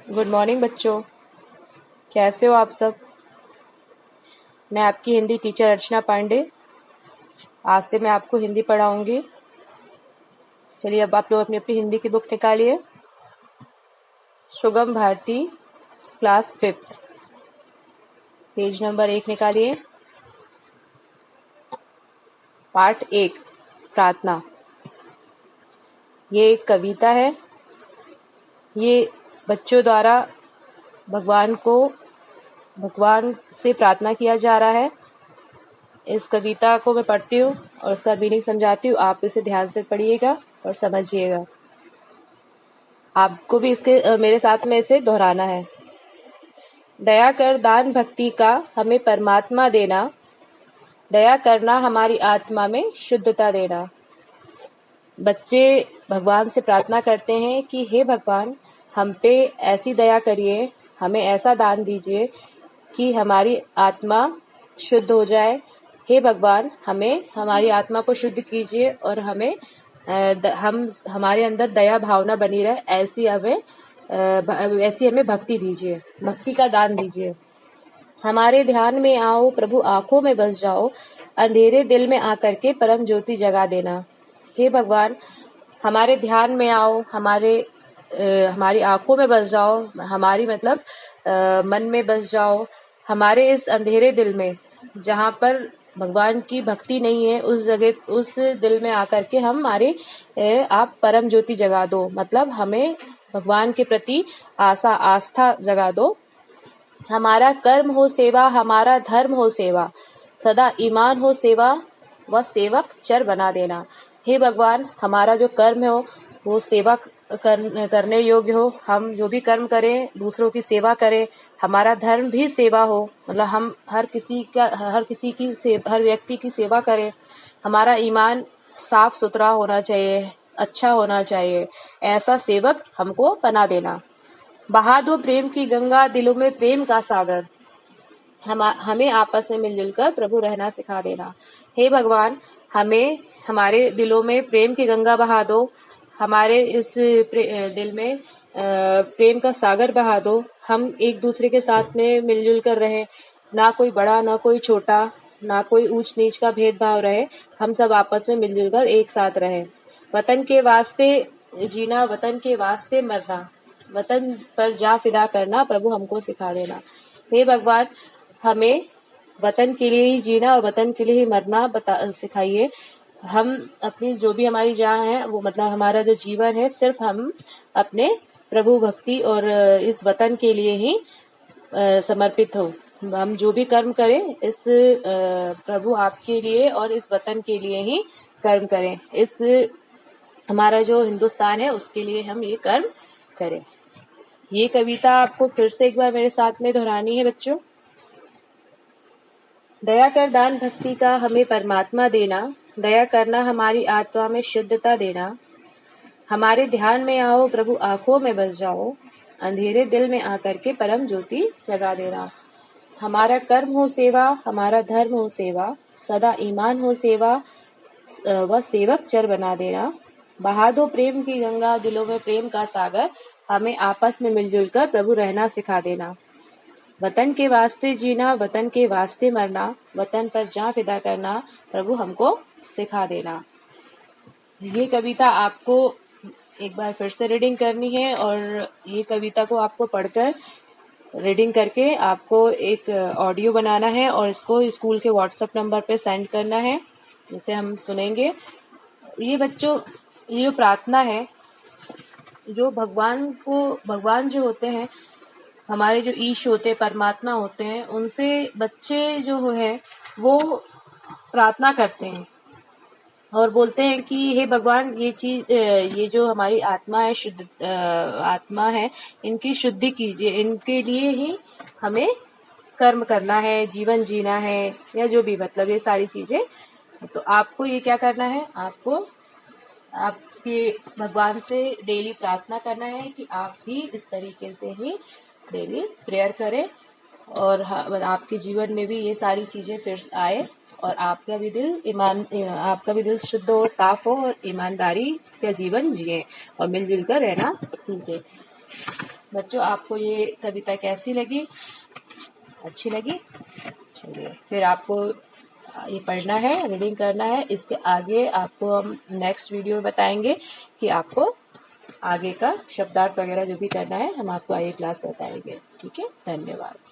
Good morning बच्चों, कैसे हो आप सब। मैं आपकी हिंदी टीचर अर्चना पांडे। आज से मैं आपको हिंदी पढ़ाऊंगी। चलिए अब आप लोग अपनी अपनी हिंदी की बुक निकालिए। सुगम Bharti class 5th, page number 1 निकालिए। पार्ट 1 प्रार्थना। ये एक कविता है। ये बच्चों द्वारा भगवान से प्रार्थना किया जा रहा है। इस कविता को मैं पढ़ती हूँ और उसका मीनिंग समझाती हूँ। आप इसे ध्यान से पढ़िएगा और समझिएगा। आपको भी मेरे साथ में इसे दोहराना है। दया कर दान भक्ति का हमें परमात्मा देना, दया करना हमारी आत्मा में शुद्धता देना। बच्चे भगवान से प्रार्थना करते हैं कि हे भगवान, हम पे ऐसी दया करिए, हमें ऐसा दान दीजिए कि हमारी आत्मा शुद्ध हो जाए। हे भगवान, हमें हमारी आत्मा को शुद्ध कीजिए और हमारे अंदर दया भावना बनी रहे, ऐसी हमें भक्ति दीजिए, भक्ति का दान दीजिए। हमारे ध्यान में आओ प्रभु, आंखों में बस जाओ, अंधेरे दिल में आकर के परम ज्योति जगा देना। हे भगवान, हमारे ध्यान में आओ, हमारी आंखों में बस जाओ, हमारी मन में बस जाओ। हमारे इस अंधेरे दिल में, जहाँ पर भगवान की भक्ति नहीं है, उस दिल में आकर के आप परम ज्योति जगा दो। मतलब हमें भगवान के प्रति आस्था जगा दो। हमारा कर्म हो सेवा, हमारा धर्म हो सेवा, सदा ईमान हो सेवा व सेवक चर बना देना। हे भगवान, हमारा जो कर्म हो वो सेवा करने योग्य हो। हम जो भी कर्म करें दूसरों की सेवा करें। हमारा धर्म भी सेवा हो, मतलब हम हर व्यक्ति की सेवा करें। हमारा ईमान साफ सुथरा होना चाहिए, अच्छा होना चाहिए। ऐसा सेवक हमको बना देना। बहा दो प्रेम की गंगा, दिलों में प्रेम का सागर, हमें आपस में मिलजुल कर प्रभु रहना सिखा देना। हे भगवान, हमें हमारे दिलों में प्रेम की गंगा बहा दो, हमारे इस दिल में प्रेम का सागर बहा दो। हम एक दूसरे के साथ में मिलजुल कर रहें, ना कोई बड़ा ना कोई छोटा, ना कोई ऊंच नीच का भेदभाव रहे। हम सब आपस में मिलजुल कर एक साथ रहें। वतन के वास्ते जीना, वतन के वास्ते मरना, वतन पर जा फिदा करना प्रभु हमको सिखा देना। हे भगवान, हमें वतन के लिए ही जीना और वतन के लिए ही मरना सिखाइए। हम अपनी जो भी हमारी जान है वो, मतलब हमारा जो जीवन है, सिर्फ हम अपने प्रभु भक्ति और इस वतन के लिए ही समर्पित हो। हम जो भी कर्म करें इस प्रभु आपके लिए और इस वतन के लिए ही कर्म करें। इस हमारा जो हिंदुस्तान है उसके लिए हम ये कर्म करें। ये कविता आपको फिर से एक बार मेरे साथ में दोहरानी है बच्चों। दया कर दान भक्ति का हमें परमात्मा देना, दया करना हमारी आत्मा में शुद्धता देना। हमारे ध्यान में आओ प्रभु, आंखों में बस जाओ, अंधेरे दिल में आकर के परम ज्योति जगा देना। हमारा कर्म हो सेवा, हमारा धर्म हो सेवा, सदा ईमान हो सेवा व सेवक चर बना देना। बहा दो प्रेम की गंगा, दिलों में प्रेम का सागर, हमें आपस में मिलजुल कर प्रभु रहना सिखा देना। वतन के वास्ते जीना, वतन के वास्ते मरना, वतन पर जान फिदा करना प्रभु हमको सिखा देना। ये कविता आपको एक बार फिर से रीडिंग करनी है और ये कविता को आपको पढ़कर रीडिंग करके आपको एक ऑडियो बनाना है और इसको स्कूल के व्हाट्सएप नंबर पे सेंड करना है, जिसे हम सुनेंगे। ये बच्चों, ये जो प्रार्थना है, जो भगवान जो होते हैं, हमारे जो ईश होते हैं, परमात्मा होते हैं, उनसे बच्चे जो है वो प्रार्थना करते हैं और बोलते हैं कि हे भगवान, ये जो हमारी आत्मा है, शुद्ध आत्मा है, इनकी शुद्धि कीजिए। इनके लिए ही हमें कर्म करना है, जीवन जीना है, या जो भी, मतलब ये सारी चीजें। तो आपको ये क्या करना है, आपके भगवान से डेली प्रार्थना करना है कि आप भी इस तरीके से ही डेली प्रेयर करें और आपके जीवन में भी ये सारी चीजें फिर आए और आपका भी दिल शुद्ध हो, साफ हो और ईमानदारी का जीवन जिए और मिलजुल कर रहना सीखे। बच्चों आपको ये कविता कैसी लगी? अच्छी लगी? चलिए फिर आपको ये पढ़ना है, रीडिंग करना है। इसके आगे आपको हम नेक्स्ट वीडियो में बताएंगे कि आपको आगे का शब्दार्थ वगैरह जो भी करना है हम आपको आगे क्लास बताएंगे। ठीक है, धन्यवाद।